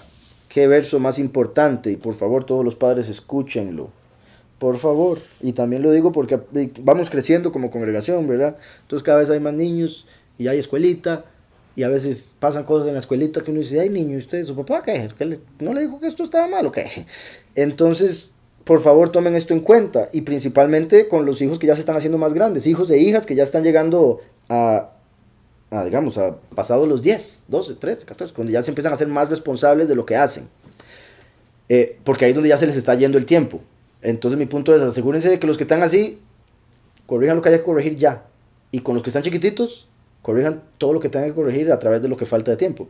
A: Qué verso más importante. Y por favor, todos los padres, escúchenlo. Por favor. Y también lo digo porque vamos creciendo como congregación, ¿verdad? Entonces cada vez hay más niños y hay escuelita. Y a veces pasan cosas en la escuelita que uno dice, ay niño, ¿usted, su papá qué? ¿No le dijo que esto estaba mal o qué? Entonces, por favor, tomen esto en cuenta. Y principalmente con los hijos que ya se están haciendo más grandes. Hijos e hijas que ya están llegando a pasados los 10, 12, 13, 14, cuando ya se empiezan a ser más responsables de lo que hacen. Porque ahí es donde ya se les está yendo el tiempo. Entonces mi punto es, asegúrense de que los que están así, corrijan lo que haya que corregir ya. Y con los que están chiquititos, corrijan todo lo que tengan que corregir a través de lo que falta de tiempo.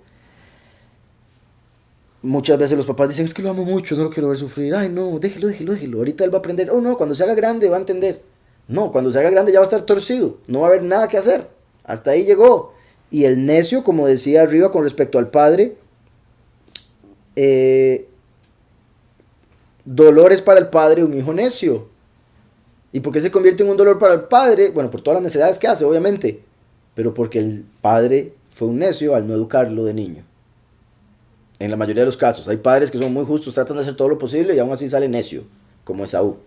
A: Muchas veces los papás dicen, es que lo amo mucho, no lo quiero ver sufrir. Ay, no, déjelo. Ahorita él va a aprender. Oh, no, cuando se haga grande va a entender. No, cuando se haga grande ya va a estar torcido. No va a haber nada que hacer. Hasta ahí llegó. Y el necio, como decía arriba con respecto al padre, dolor es para el padre un hijo necio. ¿Y por qué se convierte en un dolor para el padre? Bueno, por todas las necesidades que hace, obviamente. Pero porque el padre fue un necio al no educarlo de niño. En la mayoría de los casos. Hay padres que son muy justos, tratan de hacer todo lo posible y aún así sale necio, como Esaú.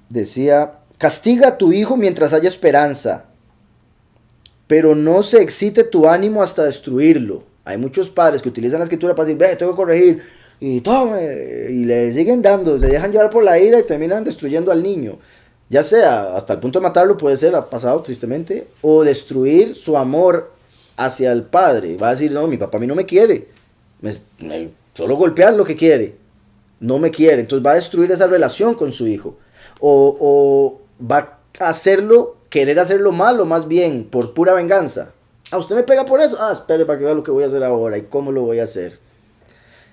A: Decía, castiga a tu hijo mientras haya esperanza, pero no se excite tu ánimo hasta destruirlo. Hay muchos padres que utilizan la escritura para decir, ve, tengo que corregir, y tome, y le siguen dando, se dejan llevar por la ira y terminan destruyendo al niño. Ya sea hasta el punto de matarlo, puede ser, ha pasado tristemente, o destruir su amor hacia el padre. Va a decir, no, mi papá a mí no me quiere, solo golpear lo que quiere, no me quiere, entonces va a destruir esa relación con su hijo. O va a hacerlo, querer hacerlo malo más bien, por pura venganza. Ah, usted me pega por eso. Ah, espere para que vea lo que voy a hacer ahora y cómo lo voy a hacer.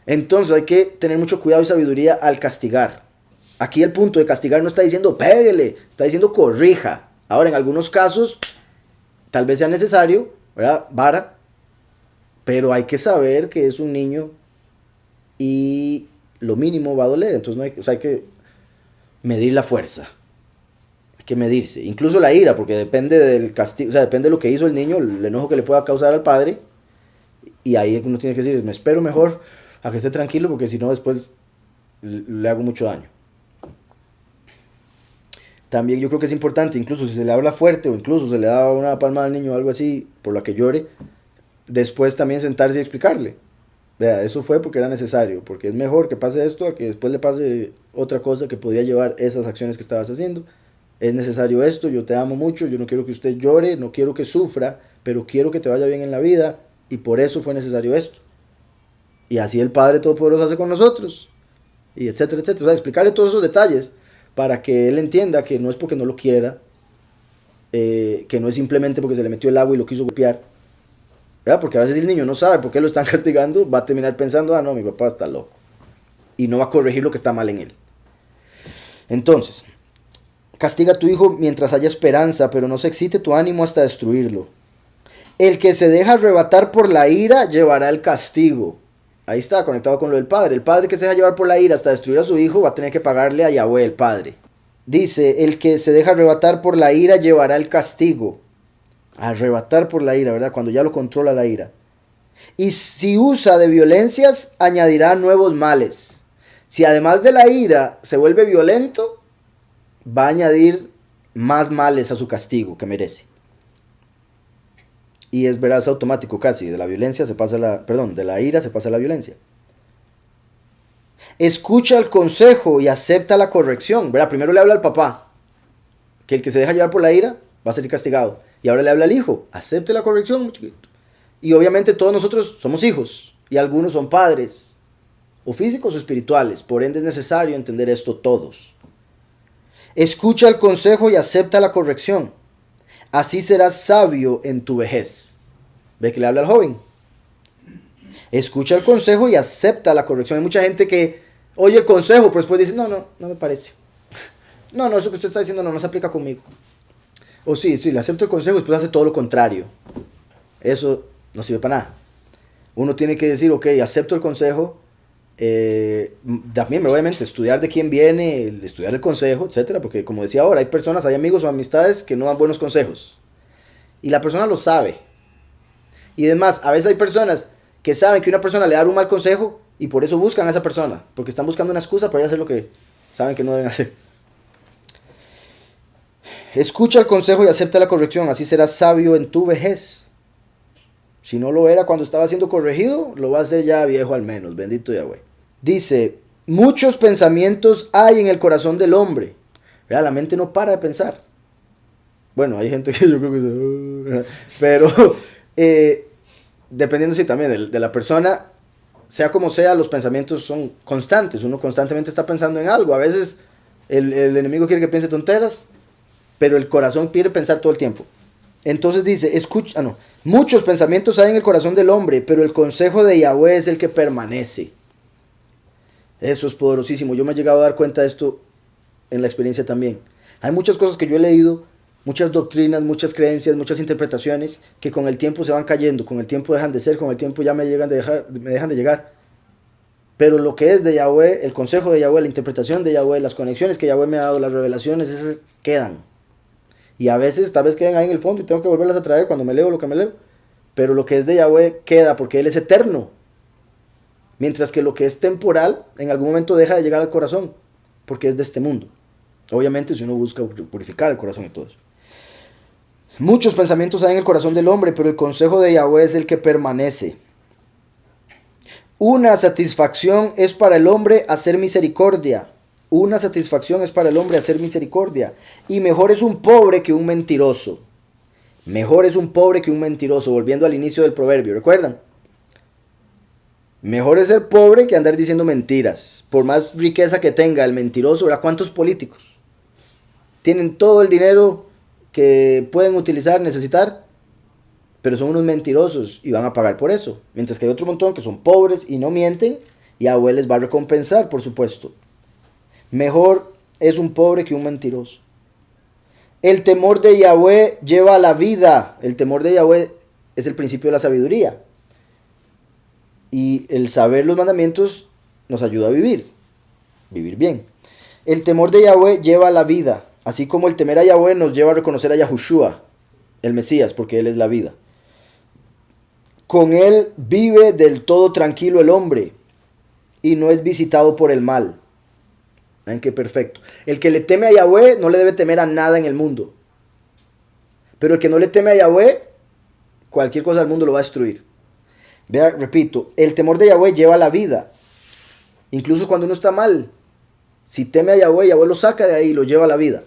A: Entonces hay que tener mucho cuidado y sabiduría al castigar. Aquí el punto de castigar no está diciendo péguele, está diciendo corrija. Ahora en algunos casos tal vez sea necesario, ¿verdad? Vara, pero hay que saber que es un niño y lo mínimo va a doler. Entonces no hay, o sea, hay que medir la fuerza. Hay que medirse. Incluso la ira, porque depende del castigo, o sea, depende de lo que hizo el niño, el enojo que le pueda causar al padre. Y ahí uno tiene que decir, me espero mejor a que esté tranquilo, porque si no después le hago mucho daño. También yo creo que es importante, incluso si se le habla fuerte o incluso se le da una palmada al niño o algo así por la que llore, después también sentarse y explicarle. Vea, eso fue porque era necesario, porque es mejor que pase esto a que después le pase otra cosa que podría llevar esas acciones que estabas haciendo. Es necesario esto, yo te amo mucho, yo no quiero que usted llore, no quiero que sufra, pero quiero que te vaya bien en la vida y por eso fue necesario esto. Y así el Padre Todopoderoso hace con nosotros, y etcétera, etcétera. O sea, explicarle todos esos detalles para que él entienda que no es porque no lo quiera, que no es simplemente porque se le metió el agua y lo quiso golpear, ¿verdad? Porque a veces el niño no sabe por qué lo están castigando, va a terminar pensando, ah, no, mi papá está loco, y no va a corregir lo que está mal en él. Entonces, castiga a tu hijo mientras haya esperanza, pero no se excite tu ánimo hasta destruirlo. El que se deja arrebatar por la ira llevará el castigo. Ahí está, conectado con lo del padre. El padre que se deja llevar por la ira hasta destruir a su hijo va a tener que pagarle a Yahweh, el padre. Dice, el que se deja arrebatar por la ira llevará el castigo. Arrebatar por la ira, ¿verdad? Cuando ya lo controla la ira. Y si usa de violencias, añadirá nuevos males. Si además de la ira se vuelve violento, va a añadir más males a su castigo que merece. Y es veraz automático casi, de la violencia se pasa de la ira se pasa a la violencia. Escucha el consejo y acepta la corrección, ¿verdad? Primero le habla al papá, que el que se deja llevar por la ira va a ser castigado. Y ahora le habla al hijo, acepte la corrección, muy chiquito. Y obviamente todos nosotros somos hijos, y algunos son padres, o físicos o espirituales, por ende es necesario entender esto todos. Escucha el consejo y acepta la corrección. Así serás sabio en tu vejez. ¿Ve que le habla al joven? Escucha el consejo y acepta la corrección. Hay mucha gente que oye el consejo, pero después dice, no me parece. No, eso que usted está diciendo no se aplica conmigo. O sí, le acepto el consejo y después hace todo lo contrario. Eso no sirve para nada. Uno tiene que decir, ok, acepto el consejo. También obviamente estudiar de quién viene, estudiar el consejo, etcétera, porque como decía ahora, hay amigos o amistades que no dan buenos consejos y la persona lo sabe. Y además, a veces hay personas que saben que una persona le da un mal consejo y por eso buscan a esa persona, porque están buscando una excusa para ir a hacer lo que saben que no deben hacer. Escucha el consejo y acepta la corrección, así serás sabio en tu vejez. Si no lo era cuando estaba siendo corregido, lo va a hacer ya viejo al menos, bendito Yahweh. Dice, muchos pensamientos hay en el corazón del hombre. ¿Verdad? La mente no para de pensar. Bueno, hay gente que yo creo que pero dependiendo sí también de la persona, sea como sea, los pensamientos son constantes. Uno constantemente está pensando en algo. A veces el enemigo quiere que piense tonteras, pero el corazón quiere pensar todo el tiempo. Entonces dice, escucha, muchos pensamientos hay en el corazón del hombre, pero el consejo de Yahweh es el que permanece. Eso es poderosísimo. Yo me he llegado a dar cuenta de esto en la experiencia también. Hay muchas cosas que yo he leído, muchas doctrinas, muchas creencias, muchas interpretaciones, que con el tiempo se van cayendo, con el tiempo dejan de ser, con el tiempo ya me dejan de llegar. Pero lo que es de Yahweh, el consejo de Yahweh, la interpretación de Yahweh, las conexiones que Yahweh me ha dado, las revelaciones, esas quedan. Y a veces, tal vez queden ahí en el fondo y tengo que volverlas a traer cuando me leo lo que me leo. Pero lo que es de Yahweh queda porque Él es eterno. Mientras que lo que es temporal, en algún momento deja de llegar al corazón, porque es de este mundo. Obviamente si uno busca purificar el corazón y todo eso. Muchos pensamientos hay en el corazón del hombre, pero el consejo de Yahweh es el que permanece. Una satisfacción es para el hombre hacer misericordia. Una satisfacción es para el hombre hacer misericordia. Y mejor es un pobre que un mentiroso. Mejor es un pobre que un mentiroso. Volviendo al inicio del proverbio, ¿recuerdan? Mejor es ser pobre que andar diciendo mentiras. Por más riqueza que tenga el mentiroso, ¿verdad? ¿Cuántos políticos tienen todo el dinero que pueden utilizar, necesitar? Pero son unos mentirosos y van a pagar por eso. Mientras que hay otro montón que son pobres y no mienten, y Yahweh les va a recompensar, por supuesto. Mejor es un pobre que un mentiroso. El temor de Yahweh lleva a la vida. El temor de Yahweh es el principio de la sabiduría. Y el saber los mandamientos nos ayuda a vivir bien. El temor de Yahweh lleva a la vida, así como el temer a Yahweh nos lleva a reconocer a Yahushua, el Mesías, porque Él es la vida. Con Él vive del todo tranquilo el hombre y no es visitado por el mal. ¿Ven qué perfecto? El que le teme a Yahweh no le debe temer a nada en el mundo. Pero el que no le teme a Yahweh, cualquier cosa del mundo lo va a destruir. Vea, repito, el temor de Yahweh lleva a la vida. Incluso cuando uno está mal, si teme a Yahweh, Yahweh lo saca de ahí y lo lleva a la vida.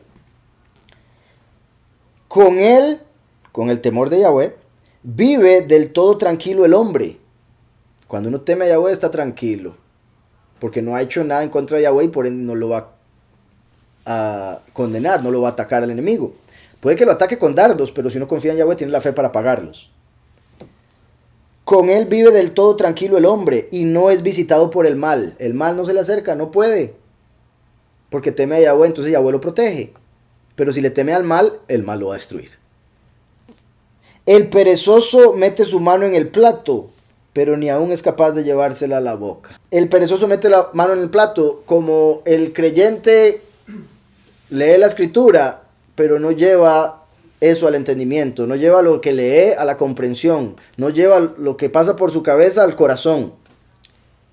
A: Con él, con el temor de Yahweh, vive del todo tranquilo el hombre. Cuando uno teme a Yahweh está tranquilo, porque no ha hecho nada en contra de Yahweh y por ende no lo va a condenar, no lo va a atacar al enemigo. Puede que lo ataque con dardos, pero si uno confía en Yahweh tiene la fe para pagarlos. Con él vive del todo tranquilo el hombre y no es visitado por el mal. El mal no se le acerca, no puede, porque teme a Yahweh, entonces Yahweh lo protege. Pero si le teme al mal, el mal lo va a destruir. El perezoso mete su mano en el plato, pero ni aún es capaz de llevársela a la boca. El perezoso mete la mano en el plato, como el creyente lee la escritura, pero no lleva eso al entendimiento, no lleva lo que lee a la comprensión, no lleva lo que pasa por su cabeza al corazón.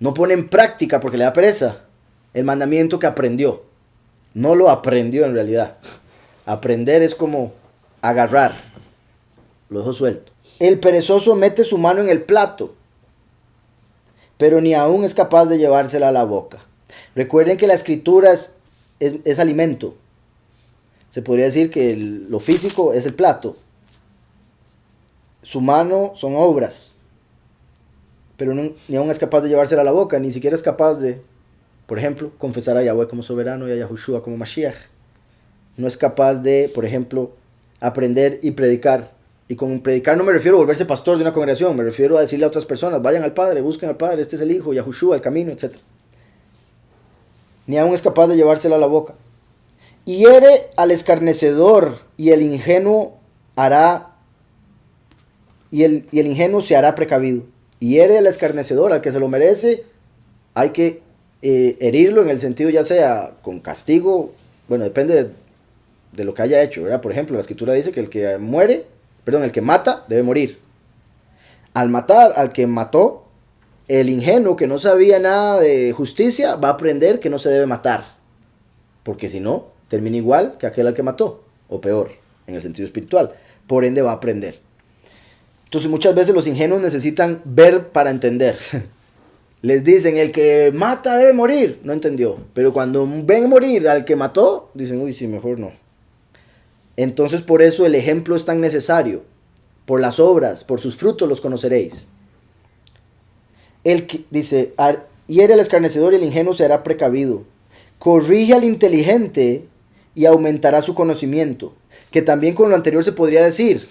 A: No pone en práctica porque le da pereza el mandamiento que aprendió. No lo aprendió en realidad. Aprender es como agarrar, lo dejo suelto. El perezoso mete su mano en el plato, pero ni aún es capaz de llevársela a la boca. Recuerden que la escritura es alimento. Se podría decir que lo físico es el plato. Su mano son obras. Pero ni aún es capaz de llevársela a la boca. Ni siquiera es capaz de, por ejemplo, confesar a Yahweh como soberano y a Yahushua como Mashiach. No es capaz de, por ejemplo, aprender y predicar. Y con predicar no me refiero a volverse pastor de una congregación. Me refiero a decirle a otras personas, vayan al Padre, busquen al Padre, este es el Hijo, Yahushua, el camino, etc. Ni aún es capaz de llevársela a la boca. Hiere al escarnecedor y el ingenuo hará y el ingenuo se hará precavido. Hiere al escarnecedor, al que se lo merece, hay que herirlo en el sentido ya sea con castigo, bueno, depende de lo que haya hecho, ¿verdad? Por ejemplo, la escritura dice que el que mata debe morir. Al matar al que mató, el ingenuo que no sabía nada de justicia va a aprender que no se debe matar, porque si no termina igual que aquel al que mató, o peor, en el sentido espiritual. Por ende va a aprender. Entonces muchas veces los ingenuos necesitan ver para entender. Les dicen, el que mata debe morir. No entendió. Pero cuando ven morir al que mató, dicen, uy, sí, mejor no. Entonces por eso el ejemplo es tan necesario. Por las obras, por sus frutos los conoceréis. El que dice, hiere al escarnecedor y el ingenuo será precavido. Corrige al inteligente y aumentará su conocimiento. Que también con lo anterior se podría decir,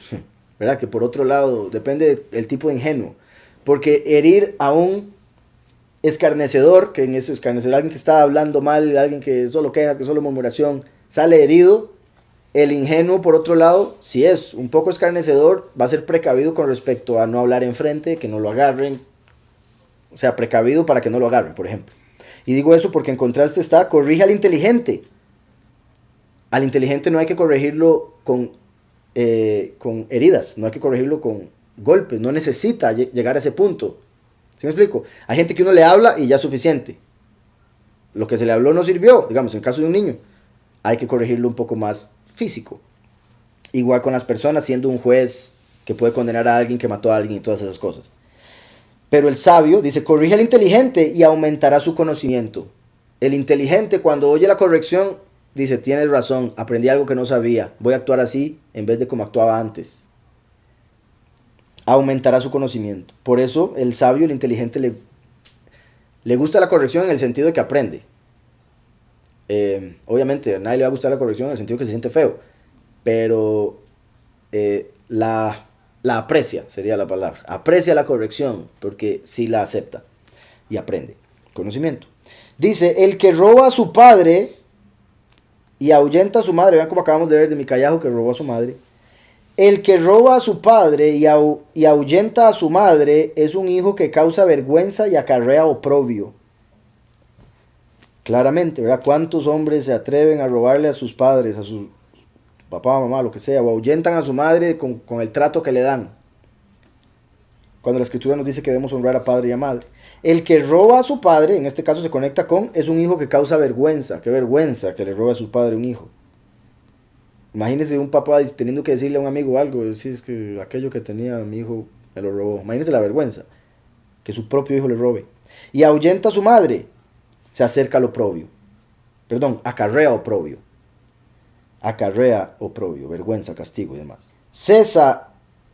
A: ¿verdad? Que por otro lado, depende del tipo de ingenuo. Porque herir a un escarnecedor, que en eso escarnecer a alguien que está hablando mal, alguien que solo queja, que solo murmuración, sale herido. El ingenuo, por otro lado, si es un poco escarnecedor, va a ser precavido con respecto a no hablar enfrente, que no lo agarren. O sea, precavido para que no lo agarren, por ejemplo. Y digo eso porque en contraste está, corrige al inteligente. Al inteligente no hay que corregirlo con heridas, no hay que corregirlo con golpes, no necesita llegar a ese punto. ¿Sí me explico? Hay gente que uno le habla y ya es suficiente. Lo que se le habló no sirvió, digamos, en caso de un niño. Hay que corregirlo un poco más físico. Igual con las personas, siendo un juez que puede condenar a alguien que mató a alguien y todas esas cosas. Pero el sabio dice, corrige al inteligente y aumentará su conocimiento. El inteligente, cuando oye la corrección, dice, tienes razón, aprendí algo que no sabía, voy a actuar así en vez de como actuaba antes. Aumentará su conocimiento. Por eso el sabio, el inteligente, le gusta la corrección en el sentido de que aprende. Obviamente a nadie le va a gustar la corrección en el sentido que se siente feo, pero la aprecia, sería la palabra. Aprecia la corrección porque sí la acepta y aprende. Conocimiento. Dice, el que roba a su padre y ahuyenta a su madre, vean como acabamos de ver de Micayahu que robó a su madre. El que roba a su padre y ahuyenta a su madre es un hijo que causa vergüenza y acarrea oprobio. Claramente, ¿verdad? ¿Cuántos hombres se atreven a robarle a sus padres, a su papá, mamá, lo que sea, o ahuyentan a su madre con el trato que le dan? Cuando la escritura nos dice que debemos honrar a padre y a madre. El que roba a su padre, en este caso se conecta con, es un hijo que causa vergüenza. Qué vergüenza que le robe a su padre un hijo. Imagínese un papá teniendo que decirle a un amigo algo, decir es que aquello que tenía mi hijo me lo robó. Imagínese la vergüenza, que su propio hijo le robe. Y ahuyenta a su madre, se acerca al oprobio. Perdón, acarrea oprobio. Acarrea oprobio, vergüenza, castigo y demás. Cesa,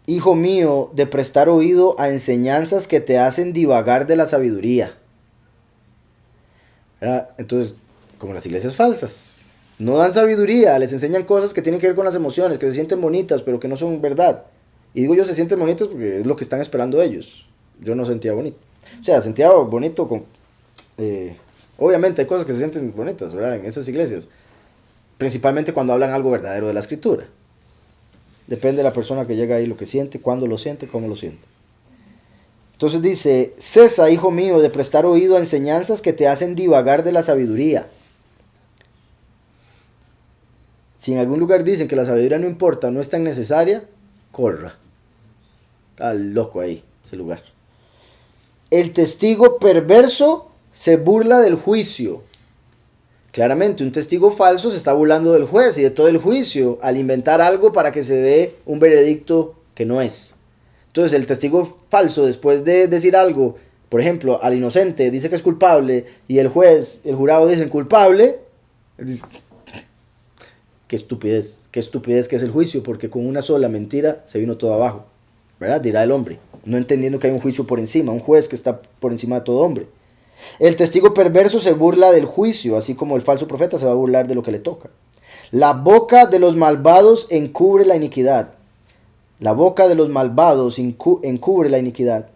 A: hijo mío, de prestar oído a enseñanzas que te hacen divagar de la sabiduría. ¿Verdad? Entonces, como las iglesias falsas. No dan sabiduría, les enseñan cosas que tienen que ver con las emociones, que se sienten bonitas, pero que no son verdad. Y digo yo se sienten bonitas porque es lo que están esperando ellos. Yo no sentía bonito. O sea, sentía bonito con... obviamente hay cosas que se sienten bonitas, ¿verdad? En esas iglesias. Principalmente cuando hablan algo verdadero de la escritura. Depende de la persona que llega ahí lo que siente, cuándo lo siente, cómo lo siente. Entonces dice, cesa, hijo mío, de prestar oído a enseñanzas que te hacen divagar de la sabiduría. Si en algún lugar dicen que la sabiduría no importa, no es tan necesaria, corra. Está loco ahí, ese lugar. El testigo perverso se burla del juicio. Claramente, un testigo falso se está burlando del juez y de todo el juicio al inventar algo para que se dé un veredicto que no es. Entonces, el testigo falso, después de decir algo, por ejemplo, al inocente dice que es culpable y el juez, el jurado dicen culpable, dice, qué estupidez que es el juicio, porque con una sola mentira se vino todo abajo, ¿verdad? Dirá el hombre, no entendiendo que hay un juicio por encima, un juez que está por encima de todo hombre. El testigo perverso se burla del juicio, así como el falso profeta se va a burlar de lo que le toca. La boca de los malvados encubre la iniquidad. La boca de los malvados encubre la iniquidad.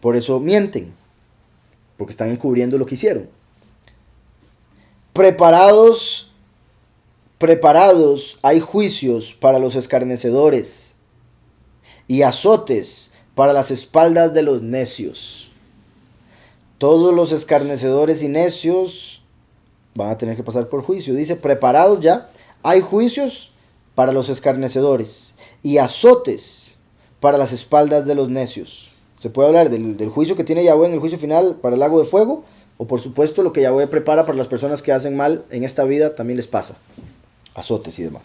A: Por eso mienten, porque están encubriendo lo que hicieron. Preparados hay juicios para los escarnecedores y azotes para las espaldas de los necios. Todos los escarnecedores y necios van a tener que pasar por juicio. Dice, preparados ya, hay juicios para los escarnecedores y azotes para las espaldas de los necios. Se puede hablar del juicio que tiene Yahweh en el juicio final para el lago de fuego, o por supuesto lo que Yahweh prepara para las personas que hacen mal en esta vida también les pasa. Azotes y demás.